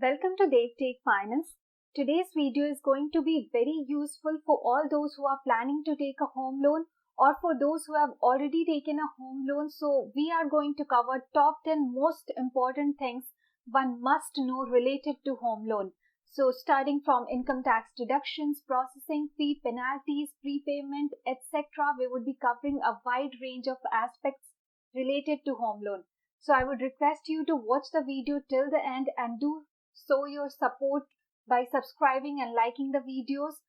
Welcome to Dave Take Finance. Today's video is going to be very useful for all those who are planning to take a home loan or for those who have already taken a home loan. So we are going to cover top 10 most important things one must know related to home loan. So starting from income tax deductions, processing fee, penalties, prepayment, etc. We would be covering a wide range of aspects related to home loan. So I would request you to watch the video till the end and do show your support by subscribing and liking the videos.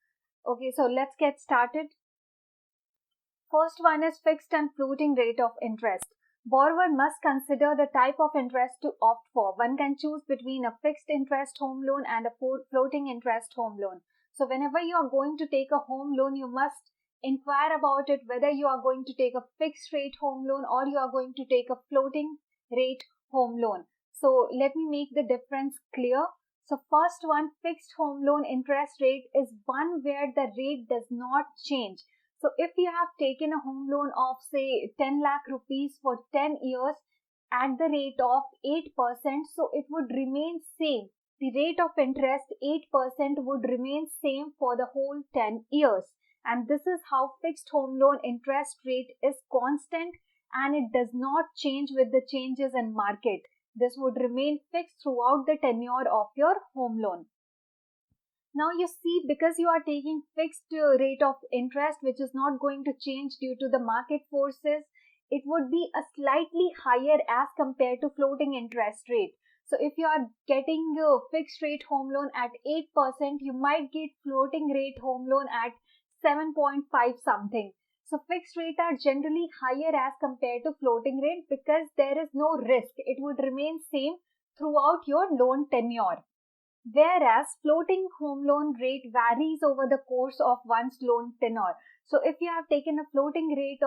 Okay, so let's get started. First one is fixed and floating rate of interest. Borrower must consider the type of interest to opt for. One can choose between a fixed interest home loan and a floating interest home loan. So whenever you are going to take a home loan, you must inquire about it whether you are going to take a fixed rate home loan or you are going to take a floating rate home loan. So let me make the difference clear. So first one, fixed home loan interest rate is one where the rate does not change. So if you have taken a home loan of say 10 lakh rupees for 10 years at the rate of 8%, so it would remain same. The rate of interest 8% would remain same for the whole 10 years. And this is how fixed home loan interest rate is constant and it does not change with the changes in market. This would remain fixed throughout the tenure of your home loan. Now you see, because you are taking fixed rate of interest which is not going to change due to the market forces, it would be a slightly higher as compared to floating interest rate. So if you are getting a fixed rate home loan at 8%, you might get floating rate home loan at 7.5 something. So fixed rate are generally higher as compared to floating rate because there is no risk. It would remain same throughout your loan tenure. Whereas floating home loan rate varies over the course of one's loan tenure. So if you have taken a floating rate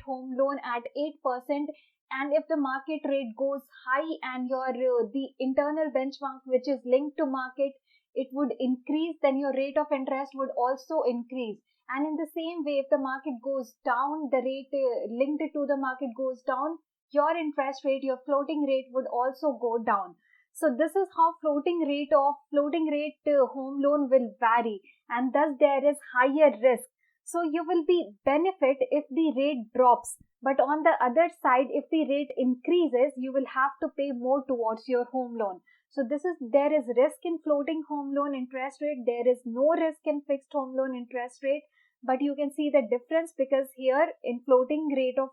home loan at 8%, and if the market rate goes high and your the internal benchmark which is linked to market, it would increase, then your rate of interest would also increase. And in the same way, if the market goes down, the rate linked to the market goes down, your interest rate, your floating rate would also go down. So this is how floating rate home loan will vary, and thus there is higher risk. So you will be benefit if the rate drops, but on the other side, if the rate increases, you will have to pay more towards your home loan. So there is risk in floating home loan interest rate. There is no risk in fixed home loan interest rate, but you can see the difference because here in floating rate of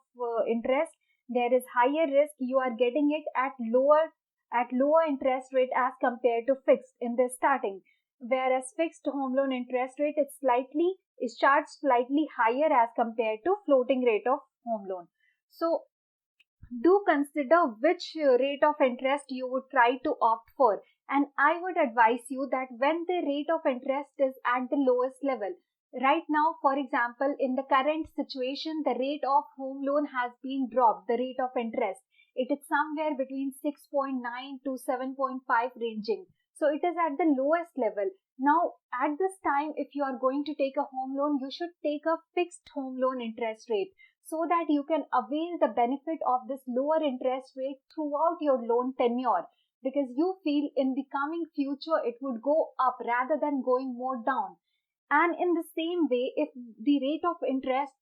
interest, there is higher risk. You are getting it at lower interest rate as compared to fixed in the starting, whereas fixed home loan interest rate is charged slightly higher as compared to floating rate of home loan. So do consider which rate of interest you would try to opt for, and I would advise you that when the rate of interest is at the lowest level, right now, for example, in the current situation, the rate of home loan has been dropped, the rate of interest, it is somewhere between 6.9 to 7.5 ranging. So it is at the lowest level. Now, at this time, if you are going to take a home loan, you should take a fixed home loan interest rate so that you can avail the benefit of this lower interest rate throughout your loan tenure, because you feel in the coming future it would go up rather than going more down. And in the same way, if the rate of interest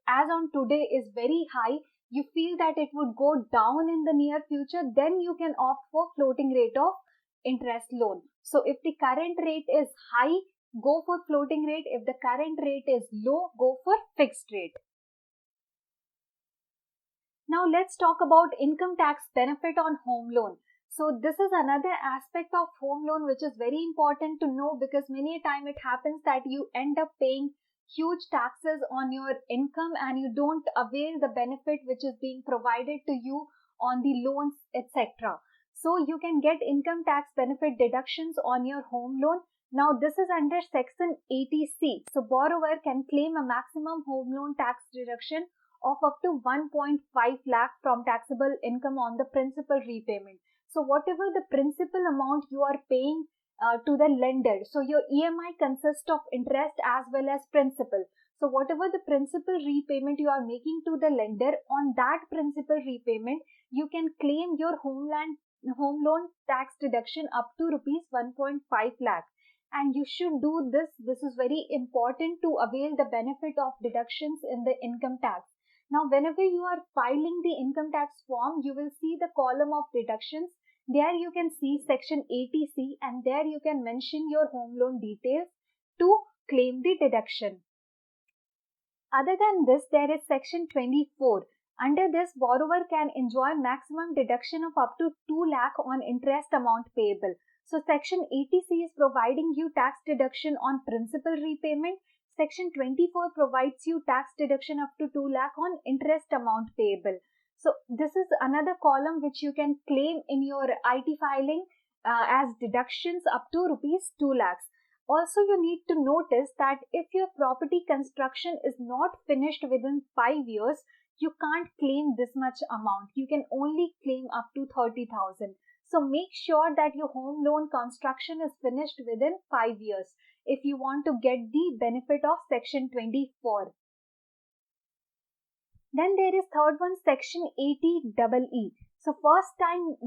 as on today is very high, you feel that it would go down in the near future, then you can opt for floating rate of interest loan. So if the current rate is high, go for floating rate. If the current rate is low, go for fixed rate. Now let's talk about income tax benefit on home loan. So this is another aspect of home loan which is very important to know, because many a time it happens that you end up paying huge taxes on your income and you don't avail the benefit which is being provided to you on the loans, etc. So you can get income tax benefit deductions on your home loan. Now this is under section 80C. So borrower can claim a maximum home loan tax deduction of up to 1.5 lakh from taxable income on the principal repayment. So whatever the principal amount you are paying to the lender, so your EMI consists of interest as well as principal. So whatever the principal repayment you are making to the lender, on that principal repayment, you can claim your home home loan tax deduction up to rupees 1.5 lakh. And you should do this. This is very important to avail the benefit of deductions in the income tax. Now, whenever you are filing the income tax form, you will see the column of deductions. There you can see section 80C, and there you can mention your home loan details to claim the deduction. Other than this, there is section 24. Under this, borrower can enjoy maximum deduction of up to 2 lakh on interest amount payable. So section 80C is providing you tax deduction on principal repayment. Section 24 provides you tax deduction up to 2 lakh on interest amount payable. So this is another column which you can claim in your IT filing as deductions up to rupees 2 lakhs. Also, you need to notice that if your property construction is not finished within 5 years, you can't claim this much amount. You can only claim up to 30,000. So make sure that your home loan construction is finished within 5 years if you want to get the benefit of section 24. Then there is third one, section 80EE. So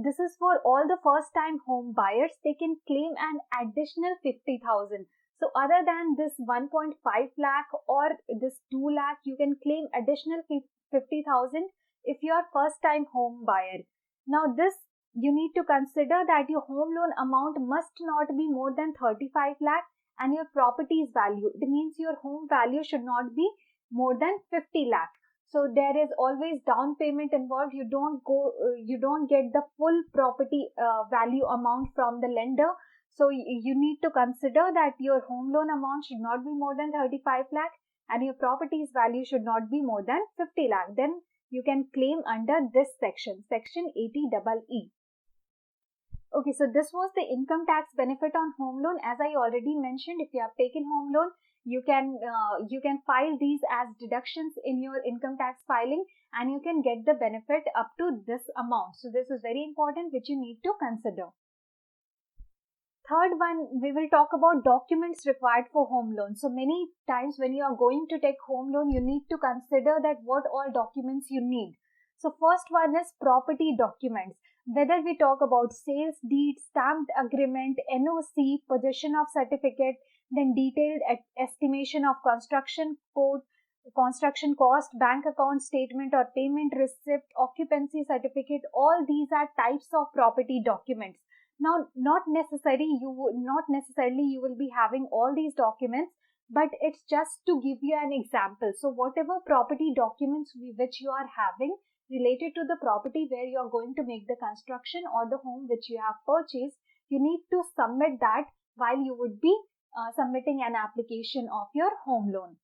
this is for all the first time home buyers. They can claim an additional 50,000. So other than this 1.5 lakh or this 2 lakh, you can claim additional 50,000 if you are first time home buyer. Now this, you need to consider that your home loan amount must not be more than 35 lakh and your property's value. It means your home value should not be more than 50 lakh. So there is always down payment involved. You don't get the full property value amount from the lender. So you need to consider that your home loan amount should not be more than 35 lakh and your property's value should not be more than 50 lakh. Then you can claim under this section, section 80EE. Okay, so this was the income tax benefit on home loan. As I already mentioned, if you have taken home loan, you can file these as deductions in your income tax filing and you can get the benefit up to this amount. So this is very important, which you need to consider. Third one, we will talk about documents required for home loan. So many times when you are going to take home loan, you need to consider that what all documents you need. So first one is property documents. Whether we talk about sales deed, stamped agreement, NOC, possession of certificate, then detailed estimation of construction cost, bank account statement or payment receipt, occupancy certificate, all these are types of property documents. Now, not necessarily you will be having all these documents, but it's just to give you an example. So whatever property documents which you are having related to the property where you are going to make the construction or the home which you have purchased, you need to submit that while you would be submitting an application of your home loan.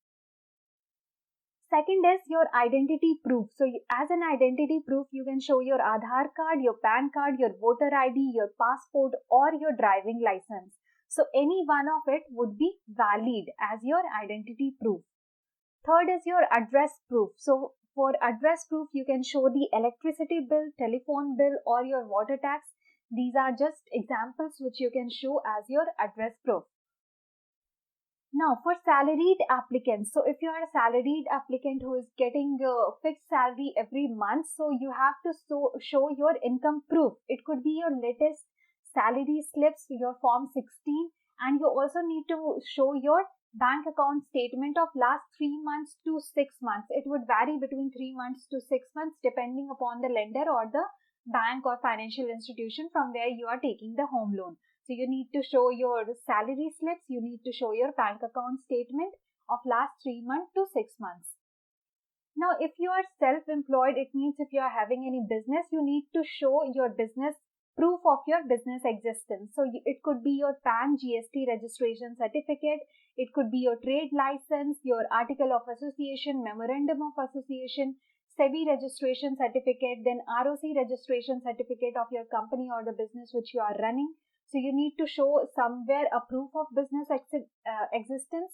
Second is your identity proof. So as an identity proof, you can show your Aadhaar card, your PAN card, your voter ID, your passport or your driving license. So any one of it would be valid as your identity proof. Third is your address proof. So for address proof, you can show the electricity bill, telephone bill or your water tax. These are just examples which you can show as your address proof. Now for salaried applicants, so if you are a salaried applicant who is getting a fixed salary every month, so you have to show your income proof. It could be your latest salary slips, your form 16, and you also need to show your bank account statement of last 3 months to 6 months. It would vary between 3 months to 6 months depending upon the lender or the bank or financial institution from where you are taking the home loan. So you need to show your salary slips, you need to show your bank account statement of last 3 months to 6 months. Now, if you are self-employed, it means if you are having any business, you need to show your business proof of your business existence. So it could be your PAN GST registration certificate, it could be your trade license, your article of association, memorandum of association, SEBI registration certificate, then ROC registration certificate of your company or the business which you are running. So you need to show somewhere a proof of business existence.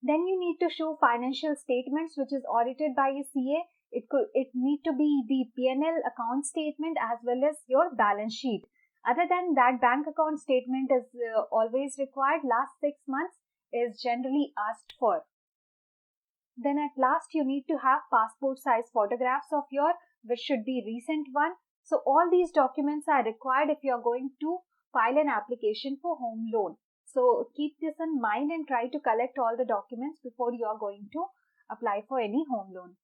Then you need to show financial statements which is audited by a CA. It need to be the P&L account statement as well as your balance sheet. Other than that, bank account statement is always required. Last 6 months is generally asked for. Then at last you need to have passport size photographs of your, which should be recent one, So all these documents are required if you are going to file an application for home loan. So keep this in mind and try to collect all the documents before you are going to apply for any home loan.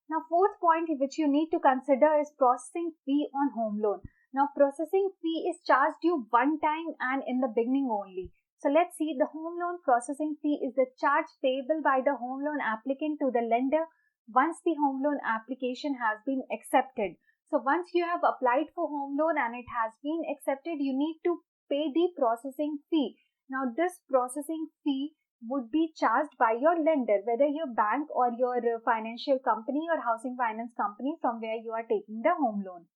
Now, fourth point which you need to consider is processing fee on home loan. Now, processing fee is charged you one time and in the beginning only. So, let's see, the home loan processing fee is the charge payable by the home loan applicant to the lender once the home loan application has been accepted. So, once you have applied for home loan and it has been accepted, you need to pay the processing fee. Now, this processing fee would be charged by your lender, whether your bank or your financial company or housing finance company from where you are taking the home loan.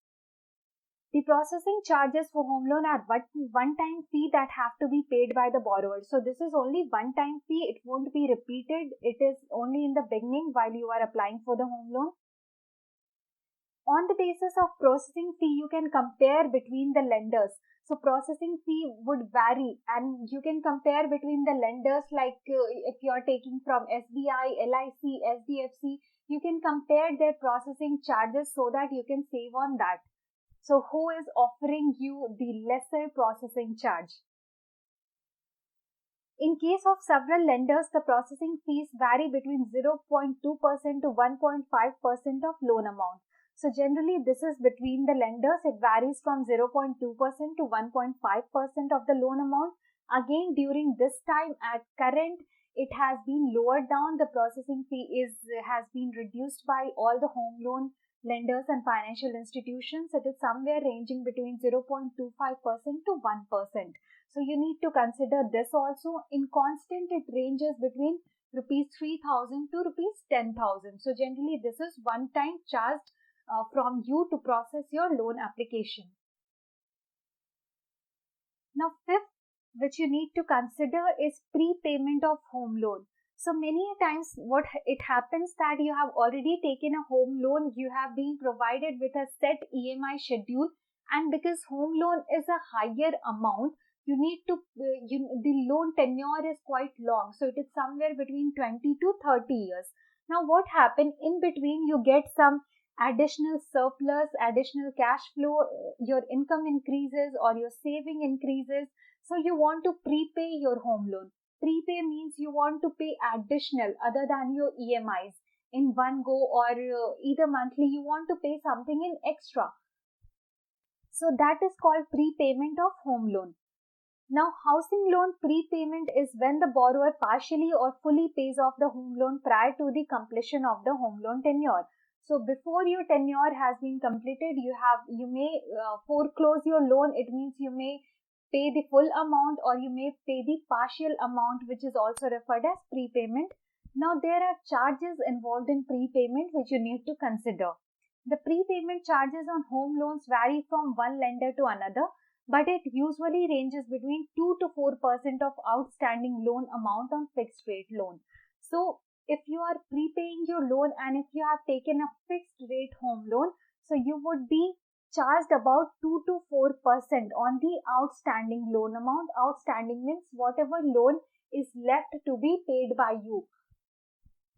The processing charges for home loan are one-time fee that have to be paid by the borrower. So this is only one-time fee. It won't be repeated. It is only in the beginning while you are applying for the home loan. On the basis of processing fee, you can compare between the lenders. So processing fee would vary and you can compare between the lenders, like if you are taking from SBI, LIC, SDFC, you can compare their processing charges so that you can save on that. So who is offering you the lesser processing charge? In case of several lenders, the processing fees vary between 0.2% to 1.5% of loan amount. So generally this is between the lenders. It varies from 0.2% to 1.5% of the loan amount. Again, during this time at current, it has been lowered down. The processing fee has been reduced by all the home loan lenders and financial institutions. It is somewhere ranging between 0.25% to 1%. So you need to consider this also. In constant, it ranges between rupees 3,000 to rupees 10,000. So generally, this is one time charged from you to process your loan application. Now, fifth, which you need to consider is prepayment of home loan. So many times what it happens that you have already taken a home loan, you have been provided with a set EMI schedule, and because home loan is a higher amount, you need to, the loan tenure is quite long. So it is somewhere between 20 to 30 years. Now what happened in between, you get some additional surplus, additional cash flow, your income increases or your saving increases. So you want to prepay your home loan. Prepay means you want to pay additional other than your EMIs in one go, or either monthly you want to pay something in extra. So that is called prepayment of home loan. Now, housing loan prepayment is when the borrower partially or fully pays off the home loan prior to the completion of the home loan tenure. So before your tenure has been completed, you may foreclose your loan. It means you may pay the full amount or you may pay the partial amount, which is also referred as prepayment. Now there are charges involved in prepayment which you need to consider. The prepayment charges on home loans vary from one lender to another, but it usually ranges between 2 to 4% of outstanding loan amount on fixed rate loan. So if you are prepaying your loan and if you have taken a fixed rate home loan, so you would be charged about 2 to 4% on the outstanding loan amount. Outstanding means whatever loan is left to be paid by you.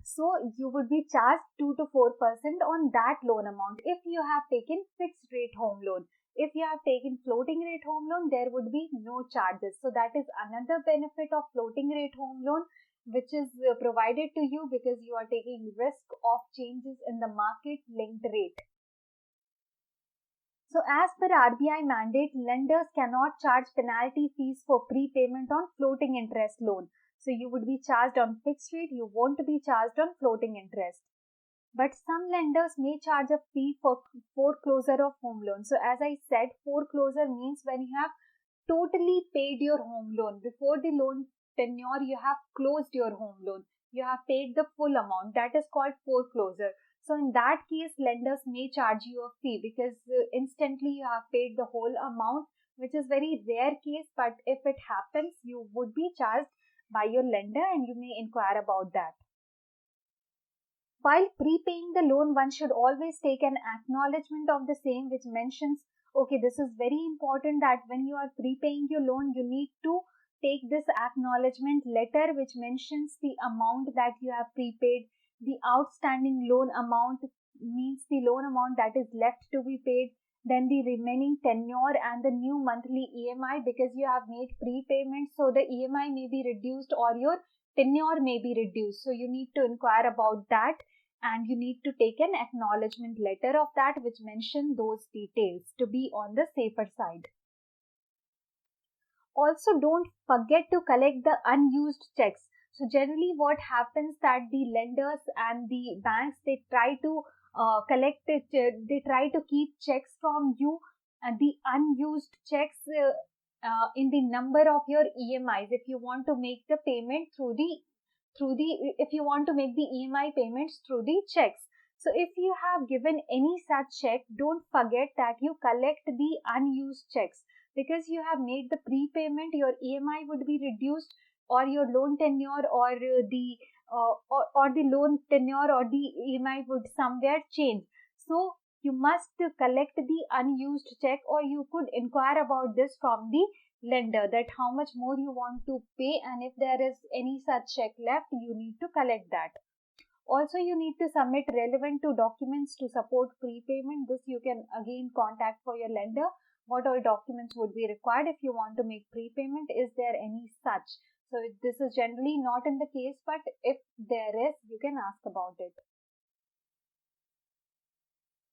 So you would be charged 2 to 4% on that loan amount if you have taken fixed rate home loan. If you have taken floating rate home loan, there would be no charges. So that is another benefit of floating rate home loan, which is provided to you because you are taking risk of changes in the market linked rate. So as per RBI mandate, lenders cannot charge penalty fees for prepayment on floating interest loan. So you would be charged on fixed rate, you won't be charged on floating interest. But some lenders may charge a fee for foreclosure of home loan. So as I said, foreclosure means when you have totally paid your home loan. Before the loan tenure, you have closed your home loan. You have paid the full amount. That is called foreclosure. So in that case, lenders may charge you a fee because instantly you have paid the whole amount, which is very rare case. But if it happens, you would be charged by your lender and you may inquire about that. While prepaying the loan, one should always take an acknowledgement of the same, which mentions, okay, this is very important that when you are prepaying your loan, you need to take this acknowledgement letter, which mentions the amount that you have prepaid, the outstanding loan amount, means the loan amount that is left to be paid, then the remaining tenure and the new monthly EMI, because you have made prepayment, so the EMI may be reduced or your tenure may be reduced. So you need to inquire about that, and you need to take an acknowledgement letter of that which mention those details to be on the safer side. Also, don't forget to collect the unused checks. So generally what happens that the lenders and the banks, they try to collect it, they try to keep checks from you, and the unused checks in the number of your EMIs if you want to make the payment if you want to make the EMI payments through the checks. So if you have given any such check, don't forget that you collect the unused checks, because you have made the prepayment, your EMI would be reduced, or your loan tenure or the loan tenure or the EMI would somewhere change. So you must collect the unused check, or you could inquire about this from the lender that how much more you want to pay, and if there is any such check left, you need to collect that. Also, you need to submit relevant to documents to support prepayment. This you can again contact for your lender. What all documents would be required if you want to make prepayment? Is there any such? So this is generally not in the case, but if there is, you can ask about it.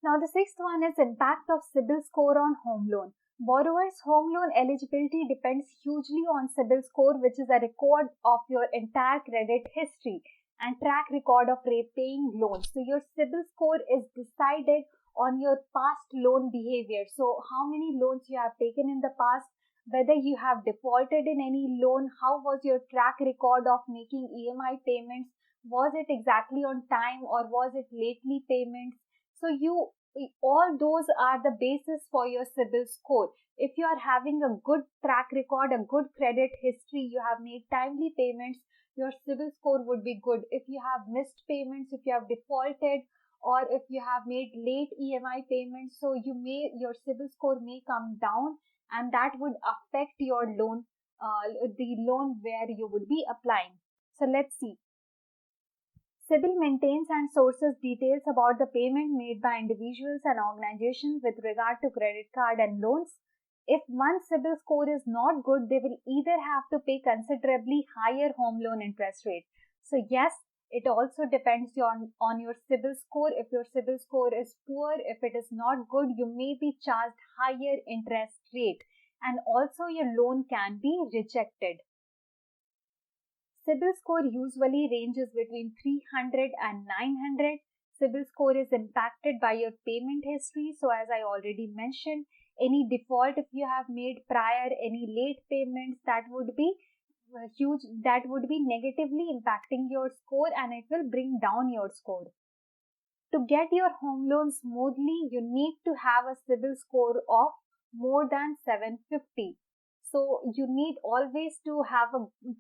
Now the sixth one is impact of CIBIL score on home loan. Borrower's home loan eligibility depends hugely on CIBIL score, which is a record of your entire credit history and track record of repaying loans. So your CIBIL score is decided on your past loan behavior. So how many loans you have taken in the past, whether you have defaulted in any loan, how was your track record of making EMI payments, was it exactly on time or was it lately payments? So all those are the basis for your CIBIL score. If you are having a good track record, a good credit history, you have made timely payments, your CIBIL score would be good. If you have missed payments, if you have defaulted, or if you have made late EMI payments, so your CIBIL score may come down, and that would affect your loan, the loan where you would be applying. So let's see. CIBIL maintains and sources details about the payment made by individuals and organizations with regard to credit card and loans. If one's CIBIL score is not good, they will either have to pay considerably higher home loan interest rate. So yes, it also depends on your CIBIL score. If your CIBIL score is poor, if it is not good, you may be charged higher interest rate, and also your loan can be rejected. CIBIL score usually ranges between 300 and 900. CIBIL score is impacted by your payment history. So as I already mentioned, any default if you have made prior, any late payments, that would be huge, that would be negatively impacting your score, and it will bring down your score. To get your home loan smoothly, you need to have a CIBIL score of more than 750. So you need always to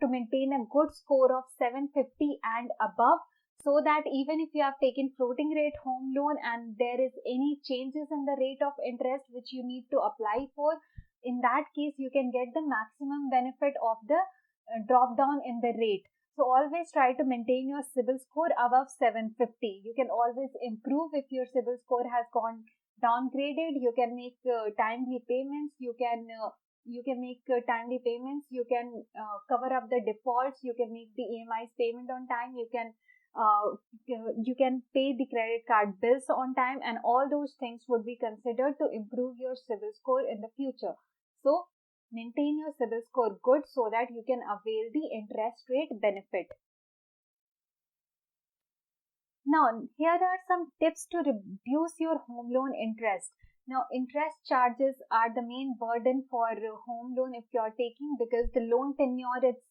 maintain a good score of 750 and above, so that even if you have taken floating rate home loan and there is any changes in the rate of interest which you need to apply for, in that case you can get the maximum benefit of the drop down in the rate. So always try to maintain your CIBIL score above 750. You can always improve if your CIBIL score has gone downgraded. You can make timely payments. You can make timely payments. You can cover up the defaults. You can make the EMIs payment on time. You can pay the credit card bills on time, and all those things would be considered to improve your CIBIL score in the future. So maintain your CIBIL score good so that you can avail the interest rate benefit. Now, here are some tips to reduce your home loan interest. Now, interest charges are the main burden for home loan if you are taking, because the loan tenure is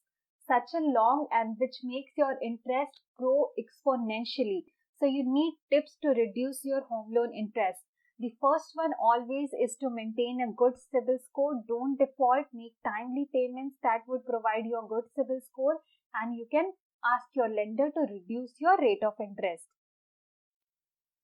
such a long and which makes your interest grow exponentially. So you need tips to reduce your home loan interest. The first one always is to maintain a good CIBIL score. Don't default, make timely payments. That would provide you a good CIBIL score, and you can ask your lender to reduce your rate of interest.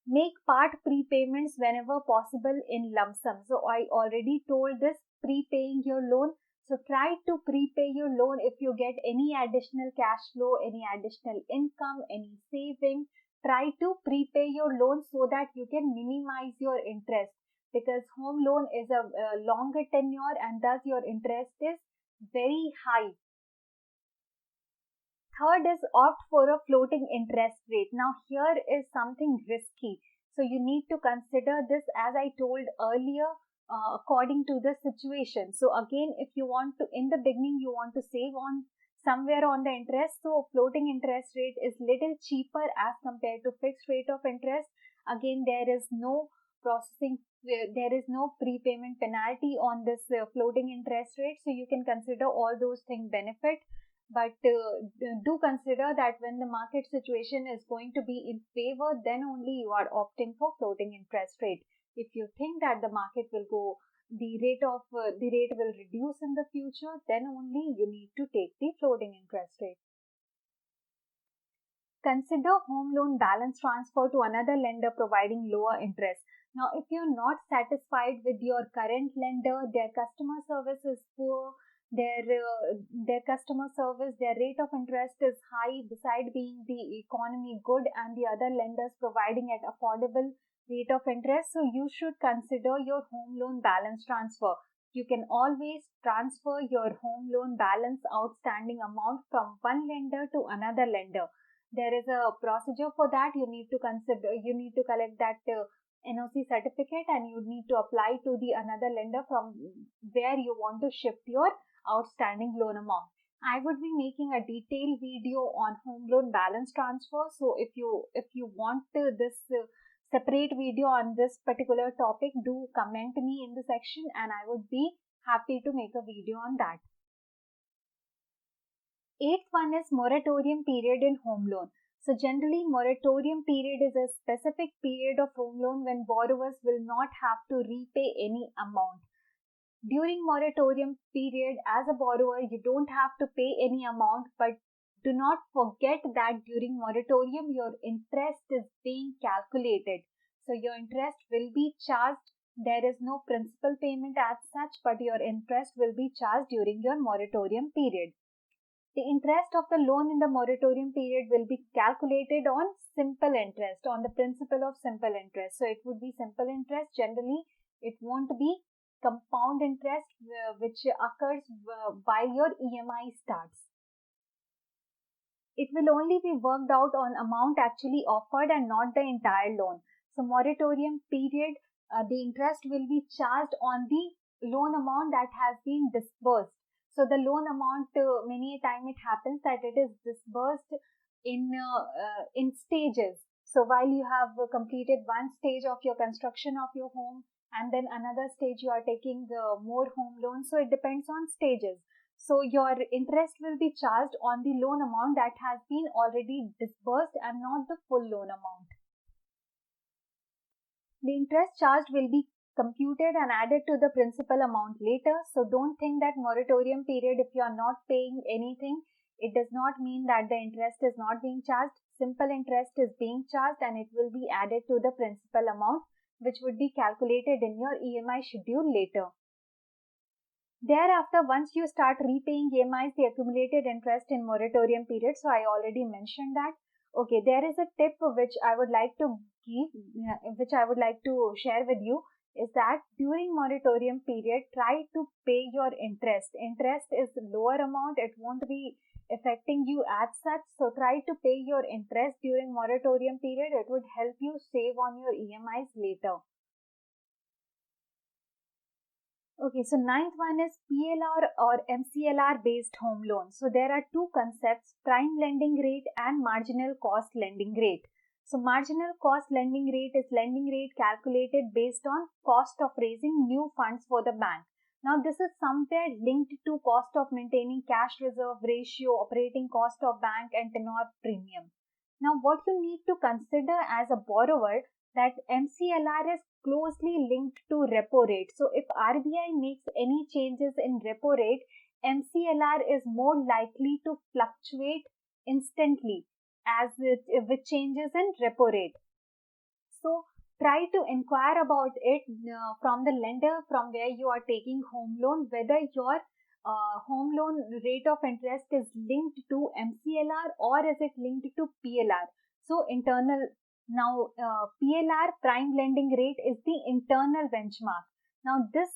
Make part prepayments whenever possible in lump sum. So I already told this, prepaying your loan. So try to prepay your loan if you get any additional cash flow, any additional income, any saving. try to prepay your loan so that you can minimize your interest, because home loan is a longer tenure and thus your interest is very high. Third is opt for a floating interest rate. Now here is something risky. So you need to consider this, as I told earlier, according to the situation. So again, if you want to, in the beginning, you want to save on somewhere on the interest. So floating interest rate is little cheaper as compared to fixed rate of interest. Again, there is no processing, there is no prepayment penalty on this floating interest rate. So you can consider all those things benefit. But do consider that when the market situation is going to be in favor, then only you are opting for floating interest rate. If you think that the market will go, the rate will reduce in the future, then only you need to take the floating interest rate. Consider home loan balance transfer to another lender providing lower interest. Now, if you're not satisfied with your current lender, their customer service is poor, their customer service, their rate of interest is high, beside being the economy good, and the other lenders providing at affordable rate of interest, so you should consider your home loan balance transfer. You can always transfer your home loan balance outstanding amount from one lender to another lender. There is a procedure for that. You need to collect that NOC certificate, and you need to apply to the another lender from where you want to shift your outstanding loan amount. I would be making a detailed video on home loan balance transfer. So if you want this separate video on this particular topic, do comment me in the section and I would be happy to make a video on that. Eighth one is moratorium period in home loan. So generally, moratorium period is a specific period of home loan when borrowers will not have to repay any amount. During moratorium period, as a borrower, you don't have to pay any amount, but do not forget that during moratorium, your interest is being calculated. So your interest will be charged. There is no principal payment as such, but your interest will be charged during your moratorium period. The interest of the loan in the moratorium period will be calculated on simple interest, on the principle of simple interest. So it would be simple interest. Generally, it won't be compound interest, which occurs while your EMI starts. It will only be worked out on amount actually offered and not the entire loan. So moratorium period, the interest will be charged on the loan amount that has been disbursed. So the loan amount, many a time it happens that it is disbursed in stages. So while you have completed one stage of your construction of your home, and then another stage you are taking more home loans. So it depends on stages. So your interest will be charged on the loan amount that has been already disbursed and not the full loan amount. The interest charged will be computed and added to the principal amount later. So don't think that moratorium period, if you are not paying anything, it does not mean that the interest is not being charged. Simple interest is being charged and it will be added to the principal amount, which would be calculated in your EMI schedule later. Thereafter, once you start repaying EMIs, the accumulated interest in moratorium period, so I already mentioned that. Okay, there is a tip which I would like to share with you, is that during moratorium period, try to pay your interest. Interest is lower amount, it won't be affecting you as such. So try to pay your interest during moratorium period. It would help you save on your EMIs later. Okay, so ninth one is PLR or MCLR based home loan. So there are two concepts, prime lending rate and marginal cost lending rate. So marginal cost lending rate is lending rate calculated based on cost of raising new funds for the bank. Now this is somewhere linked to cost of maintaining cash reserve ratio, operating cost of bank and tenor premium. Now what you need to consider as a borrower, that MCLR is closely linked to repo rate. So if RBI makes any changes in repo rate, MCLR is more likely to fluctuate instantly as with changes in repo rate. So try to inquire about it from the lender from where you are taking home loan, whether your home loan rate of interest is linked to MCLR or is it linked to PLR. So PLR, prime lending rate, is the internal benchmark. Now this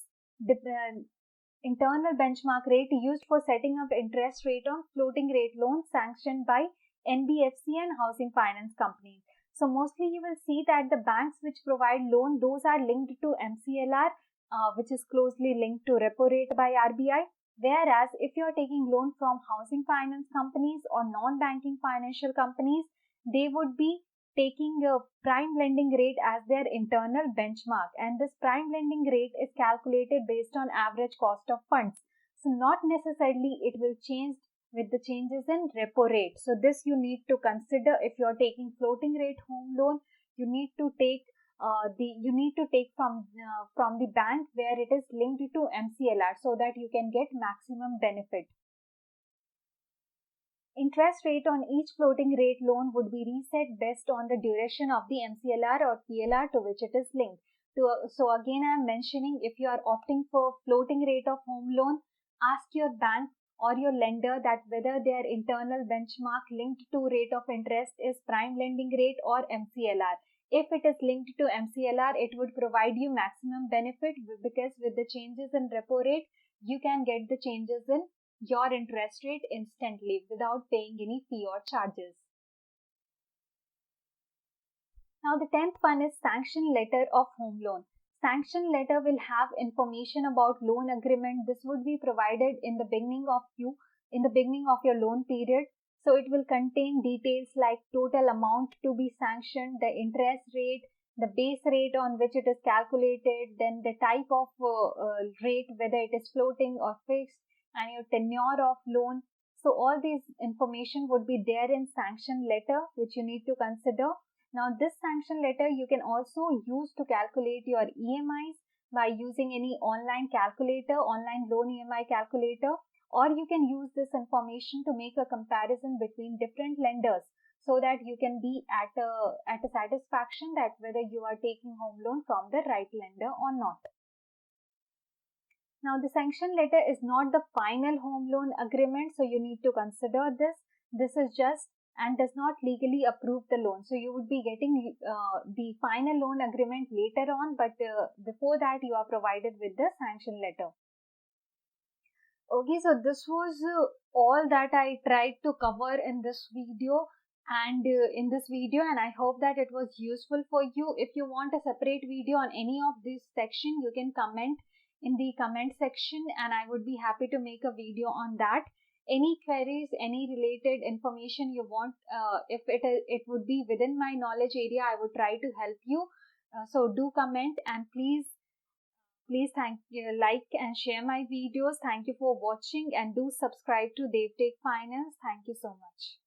internal benchmark rate used for setting up interest rate on floating rate loans sanctioned by NBFC and housing finance companies. So mostly you will see that the banks which provide loan, those are linked to MCLR, which is closely linked to repo rate by RBI. Whereas if you are taking loan from housing finance companies or non-banking financial companies, they would be taking a prime lending rate as their internal benchmark, and this prime lending rate is calculated based on average cost of funds. So not necessarily it will change with the changes in repo rate. So this you need to consider. If you are taking floating rate home loan, you need to take from the bank where it is linked to MCLR, so that you can get maximum benefit. Interest rate on each floating rate loan would be reset based on the duration of the MCLR or PLR to which it is linked. So again, I am mentioning, if you are opting for floating rate of home loan, ask your bank or your lender that whether their internal benchmark linked to rate of interest is prime lending rate or MCLR. If it is linked to MCLR, it would provide you maximum benefit, because with the changes in repo rate, you can get the changes in your interest rate instantly without paying any fee or charges. Now the 10th one is sanction letter of home loan. Sanction letter will have information about loan agreement. This would be provided in the beginning of your loan period. So it will contain details like total amount to be sanctioned, the interest rate, the base rate on which it is calculated, then the type of rate, whether it is floating or fixed, and your tenure of loan. So all these information would be there in sanction letter, which you need to consider. Now this sanction letter you can also use to calculate your EMIs by using any online loan EMI calculator, or you can use this information to make a comparison between different lenders, so that you can be at a satisfaction that whether you are taking home loan from the right lender or not. Now the sanction letter is not the final home loan agreement, so you need to consider this. This is just and does not legally approve the loan. So you would be getting the final loan agreement later on, but before that you are provided with the sanction letter. Okay, so this was all that I tried to cover in this video. And I hope that it was useful for you. If you want a separate video on any of this section, you can comment in the comment section, and I would be happy to make a video on that. Any queries, any related information you want, if it would be within my knowledge area, I would try to help you. So do comment, and please like and share my videos. Thank you for watching, and do subscribe to DevTech Finance. Thank you so much.